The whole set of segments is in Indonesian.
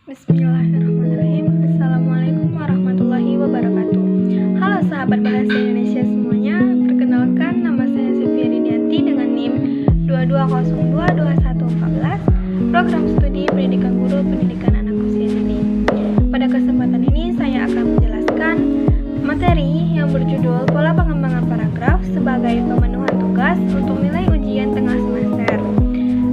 Bismillahirrahmanirrahim. Assalamualaikum warahmatullahi wabarakatuh. Halo sahabat Bahasa Indonesia semuanya. Perkenalkan, nama saya Sylvia Ridianti dengan NIM 22022114, Program Studi Pendidikan Guru Pendidikan Anak Usia Dini. Pada kesempatan ini saya akan menjelaskan materi yang berjudul Pola Pengembangan Paragraf sebagai pemenuhan tugas untuk nilai ujian tengah semester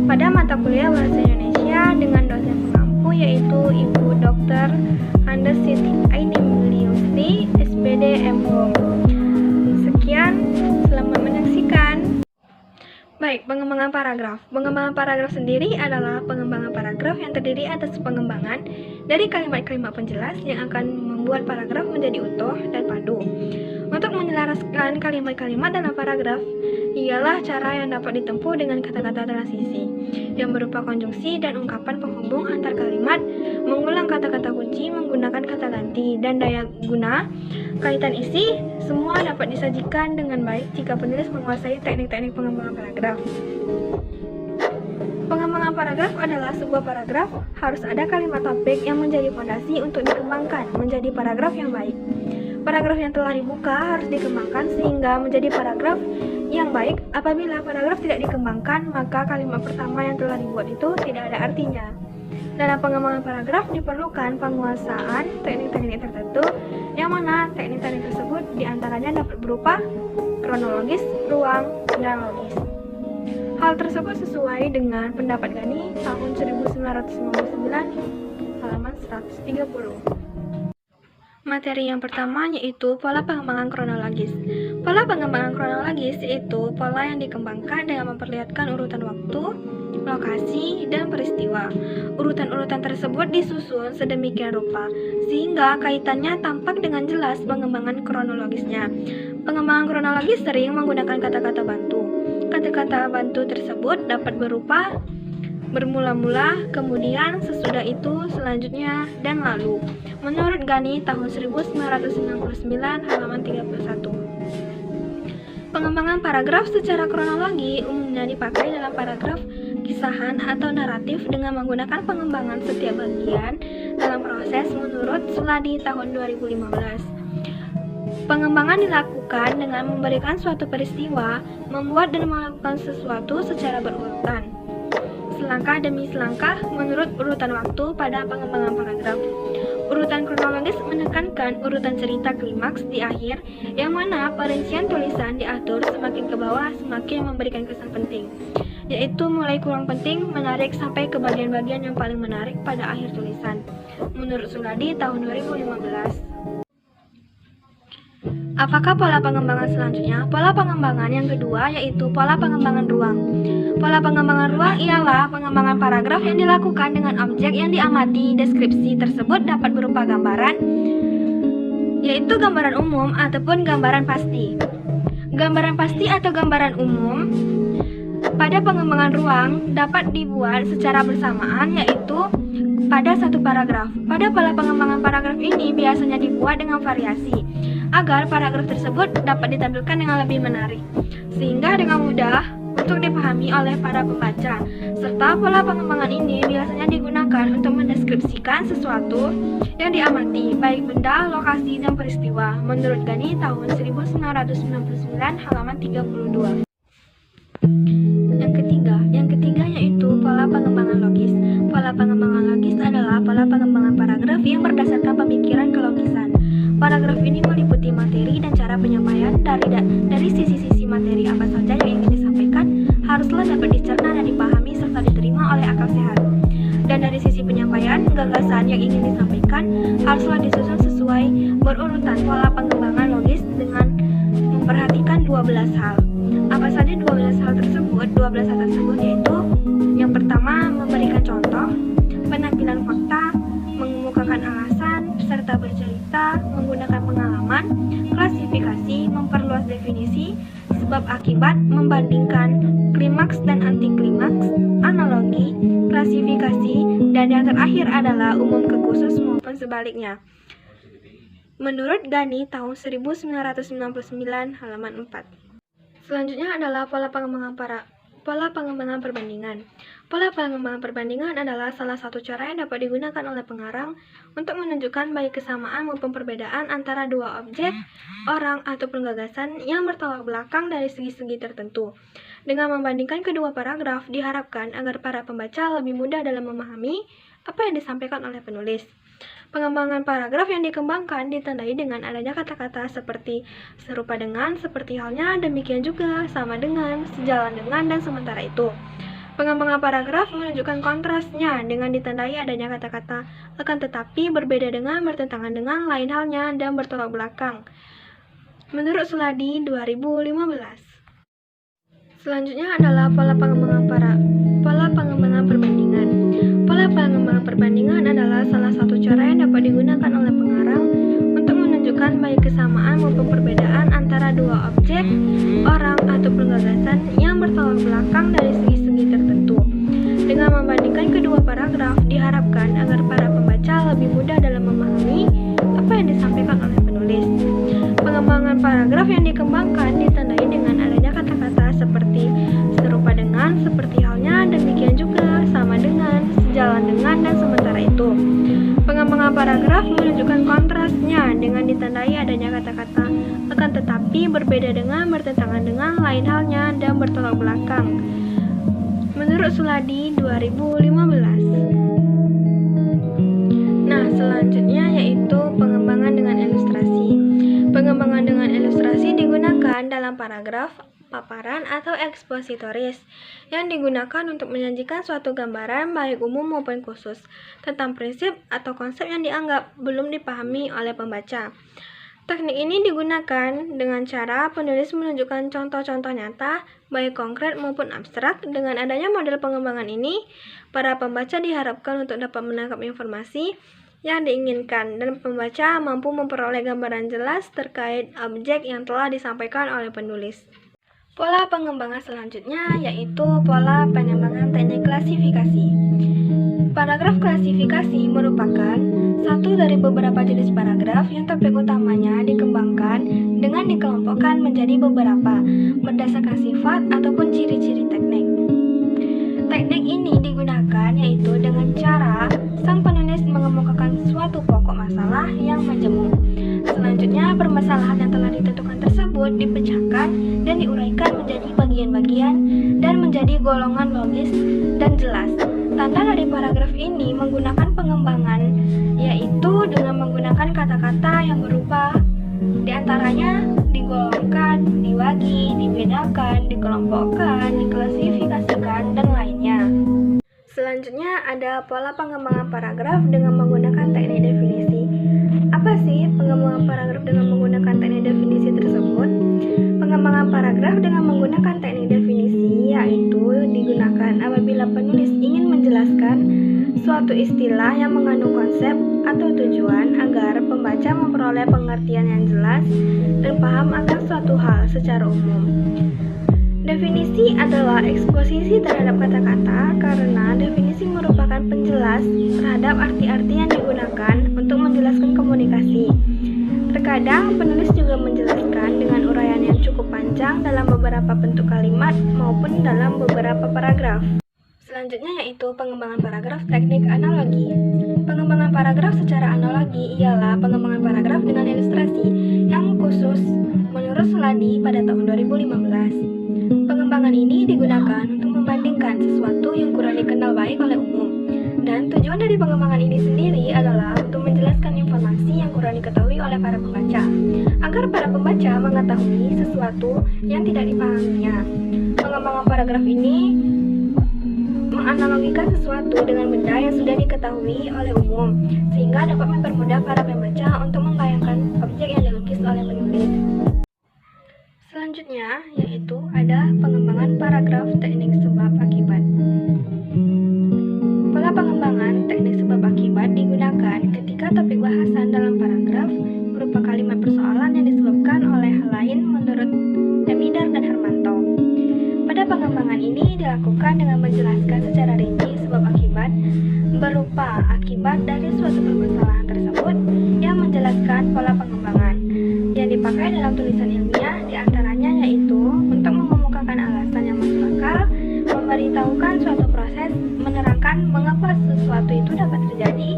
pada mata kuliah Bahasa Indonesia dengan dosen pengampu yaitu Ibu Dr. Andes Siti Aini Mulyusti, SPD M.Hum. Sekian, selamat menyaksikan. Baik, pengembangan paragraf. Pengembangan paragraf sendiri adalah pengembangan paragraf yang terdiri atas pengembangan dari kalimat-kalimat penjelas yang akan membuat paragraf menjadi utuh dan padu. Untuk menyelaraskan kalimat-kalimat dalam paragraf ialah cara yang dapat ditempuh dengan kata-kata transisi yang berupa konjungsi dan ungkapan penghubung antar kalimat, mengulang kata-kata kunci menggunakan kata ganti, dan daya guna kaitan isi. Semua dapat disajikan dengan baik jika penulis menguasai teknik-teknik pengembangan paragraf. Pengembangan paragraf adalah sebuah paragraf harus ada kalimat topik yang menjadi fondasi untuk dikembangkan menjadi paragraf yang baik. Paragraf yang telah dibuka harus dikembangkan sehingga menjadi paragraf yang baik. Apabila paragraf tidak dikembangkan, maka kalimat pertama yang telah dibuat itu tidak ada artinya. Dalam pengembangan paragraf diperlukan penguasaan teknik-teknik tertentu, yang mana teknik-teknik tersebut diantaranya dapat berupa kronologis, ruang, dan logis. Hal tersebut sesuai dengan pendapat Ghani tahun 1999, halaman 130. Materi yang pertama yaitu pola pengembangan kronologis. Pola pengembangan kronologis yaitu pola yang dikembangkan dengan memperlihatkan urutan waktu, lokasi, dan peristiwa. Urutan-urutan tersebut disusun sedemikian rupa sehingga kaitannya tampak dengan jelas pengembangan kronologisnya. Pengembangan kronologis sering menggunakan kata-kata bantu. Kata-kata bantu tersebut dapat berupa bermula-mula, kemudian, sesudah itu, selanjutnya, dan lalu. Menurut Ghani tahun 1999, halaman 31. Pengembangan paragraf secara kronologi umumnya dipakai dalam paragraf kisahan atau naratif dengan menggunakan pengembangan setiap bagian dalam proses menurut Suladi tahun 2015. Pengembangan dilakukan dengan memberikan suatu peristiwa, membuat dan melakukan sesuatu secara berurutan, selangkah demi selangkah menurut urutan waktu pada pengembangan paragraf. Urutan kronologis menekankan urutan cerita klimaks di akhir, yang mana perincian tulisan diatur semakin ke bawah semakin memberikan kesan penting, yaitu mulai kurang penting menarik sampai ke bagian-bagian yang paling menarik pada akhir tulisan. Menurut Suladi tahun 2015. Apakah pola pengembangan selanjutnya? Pola pengembangan yang kedua yaitu pola pengembangan ruang. Pola pengembangan ruang ialah pengembangan paragraf yang dilakukan dengan objek yang diamati. Deskripsi tersebut dapat berupa gambaran, yaitu gambaran umum ataupun gambaran pasti. Gambaran pasti atau gambaran umum pada pengembangan ruang dapat dibuat secara bersamaan, yaitu pada satu paragraf. Pada pola pengembangan paragraf ini biasanya dibuat dengan variasi agar paragraf tersebut dapat ditampilkan dengan lebih menarik, sehingga dengan mudah untuk dipahami oleh para pembaca. Serta pola pengembangan ini biasanya digunakan untuk mendeskripsikan sesuatu yang diamati, baik benda, lokasi, dan peristiwa. Menurut Ghani tahun 1999, halaman 32. Yang ketiga yaitu pola pengembangan logis. Pola pengembangan logis adalah pola pengembangan paragraf yang berdasarkan pemikiran kelogisan. Paragraf ini meliputi materi dan cara penyampaian. Dari sisi-sisi materi apa saja yang ingin disampaikan haruslah dapat dicerna dan dipahami serta diterima oleh akal sehat. Dan dari sisi penyampaian, gagasan yang ingin disampaikan haruslah disusun sesuai berurutan pola pengembangan logis dengan memperhatikan 12 hal. Apa saja 12 hal tersebut? 12 hal tersebut yaitu yang pertama, memberikan contoh, penampilan fakta, mengemukakan alasan, serta bercerita, menggunakan pengalaman, klasifikasi, memperluas definisi, sebab akibat, membandingkan klimaks dan anti klimaks, analogi, klasifikasi, dan yang terakhir adalah umum ke khusus maupun sebaliknya. Menurut Ghani tahun 1999 halaman 4. Selanjutnya adalah pola pengembangan perbandingan. Pola pengembangan perbandingan adalah salah satu cara yang dapat digunakan oleh pengarang untuk menunjukkan baik kesamaan maupun perbedaan antara dua objek, orang, ataupun gagasan yang bertolak belakang dari segi-segi tertentu. Dengan membandingkan kedua paragraf, diharapkan agar para pembaca lebih mudah dalam memahami apa yang disampaikan oleh penulis. Pengembangan paragraf yang dikembangkan ditandai dengan adanya kata-kata seperti serupa dengan, seperti halnya, demikian juga, sama dengan, sejalan dengan, dan sementara itu. Pengembangan paragraf menunjukkan kontrasnya dengan ditandai adanya kata-kata akan tetapi, berbeda dengan, bertentangan dengan, lain halnya, dan bertolak belakang. Menurut Suladi 2015. Selanjutnya adalah pola pengembangan perbandingan. Pola pengembangan perbandingan adalah salah satu cara yang dapat digunakan oleh pengarang untuk menunjukkan baik kesamaan maupun perbedaan antara dua objek, orang, ataupun gagasan yang bertolak belakang dari segi-segi tertentu. Dengan membandingkan kedua paragraf, diharapkan agar para pembaca lebih mudah dalam memahami apa yang disampaikan oleh penulis. Pengembangan paragraf yang dikembangkan ditandai dengan adanya kata-kata seperti serupa dengan, seperti halnya, demikian juga, sama dengan, sejalan dengan, dan sementara itu. Pengembangan paragraf menunjukkan kontrasnya dengan ditandai adanya kata-kata akan tetapi, berbeda dengan, bertentangan dengan, lain halnya, dan bertolak belakang. Menurut Suladi 2015. Nah, selanjutnya yaitu pengembangan dengan ilustrasi. Pengembangan dengan ilustrasi digunakan dalam paragraf, paparan, atau ekspositoris yang digunakan untuk menyajikan suatu gambaran baik umum maupun khusus tentang prinsip atau konsep yang dianggap belum dipahami oleh pembaca. Teknik ini digunakan dengan cara penulis menunjukkan contoh-contoh nyata, baik konkret maupun abstrak. Dengan adanya model pengembangan ini, para pembaca diharapkan untuk dapat menangkap informasi yang diinginkan dan pembaca mampu memperoleh gambaran jelas terkait objek yang telah disampaikan oleh penulis. Pola pengembangan selanjutnya yaitu pola pengembangan teknik klasifikasi. Paragraf klasifikasi merupakan satu dari beberapa jenis paragraf yang topik utamanya dikembangkan dengan dikelompokkan menjadi beberapa berdasarkan sifat ataupun ciri-ciri teknik. Teknik ini digunakan yaitu dengan cara sang penulis mengemukakan suatu pokok masalah yang majemuk. Selanjutnya, permasalahan yang telah ditentukan tersebut dipecahkan dan diuraikan menjadi bagian-bagian dan menjadi golongan logis dan jelas. Tanda dari paragraf ini menggunakan pengembangan, yaitu dengan menggunakan kata-kata yang berupa diantaranya digolongkan, dibagi, dibedakan, dikelompokkan, diklasifikasikan, dan lainnya. Selanjutnya ada pola pengembangan paragraf dengan menggunakan teknik definisi. Apa sih pengembangan paragraf dengan menggunakan teknik definisi tersebut? Pengembangan paragraf dengan menggunakan teknik definisi yaitu digunakan apabila penulis ingin menjelaskan suatu istilah yang mengandung konsep atau tujuan agar pembaca memperoleh pengertian yang jelas dan paham akan suatu hal secara umum. Definisi adalah eksposisi terhadap kata-kata karena definisi merupakan penjelas terhadap arti-arti yang digunakan untuk menjelaskan komunikasi. Terkadang penulis juga menjelaskan dengan uraian yang cukup panjang dalam beberapa bentuk kalimat maupun dalam beberapa paragraf. Selanjutnya yaitu pengembangan paragraf teknik analogi. Pengembangan paragraf secara analogi ialah pengembangan paragraf dengan ilustrasi yang khusus menurut Suladi pada tahun 2015. Pengembangan ini digunakan untuk membandingkan sesuatu yang kurang dikenal baik oleh umum. Dan tujuan dari pengembangan ini sendiri adalah untuk menjelaskan informasi yang kurang diketahui oleh para pembaca, agar para pembaca mengetahui sesuatu yang tidak dipahaminya. Pengembangan paragraf ini menganalogikan sesuatu dengan benda yang sudah diketahui oleh umum, sehingga dapat mempermudah para pembaca untuk membayangkan objek yang dilukis oleh penulis. Selanjutnya yaitu ada pengembangan paragraf teknik sebab akibat. Pola pengembangan teknik sebab akibat digunakan ketika topik bahasan dalam paragraf berupa kalimat persoalan yang disebabkan oleh hal lain menurut Emidar dan Hermanto. Pada pengembangan ini dilakukan dengan menjelaskan secara rinci sebab akibat berupa akibat dari suatu permasalahan tersebut yang menjelaskan pola pengembangan yang dipakai dalam tulisan ilmiah, diantaranya yaitu untuk mengemukakan alasan yang masuk akal, memberitahukan suatu proses, menerangkan mengapa sesuatu itu dapat terjadi,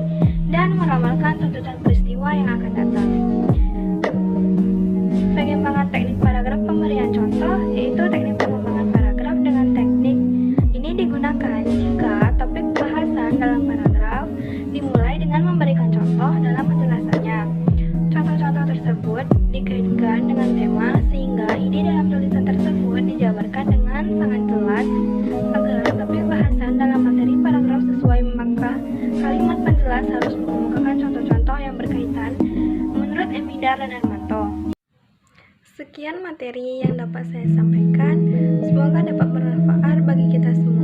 dan meramalkan tuntutan peristiwa yang akan datang. Pengembangan teknik paragraf pemberian contoh yaitu teknik pengembangan paragraf dengan teknik ini digunakan jika topik bahasan dalam paragraf dimulai dengan memberikan contoh dalam penjelasannya. Contoh-contoh tersebut dikaitkan dengan tema sehingga ide dalam tulisan tersebut dijabarkan dengan sangat jelas agar topik bahasan dalam materi paragraf sesuai, maka kalimat penjelas harus mengemukakan contoh-contoh yang berkaitan menurut Emidar dan Hermanto. Sekian materi yang dapat saya sampaikan, semoga dapat bermanfaat bagi kita semua.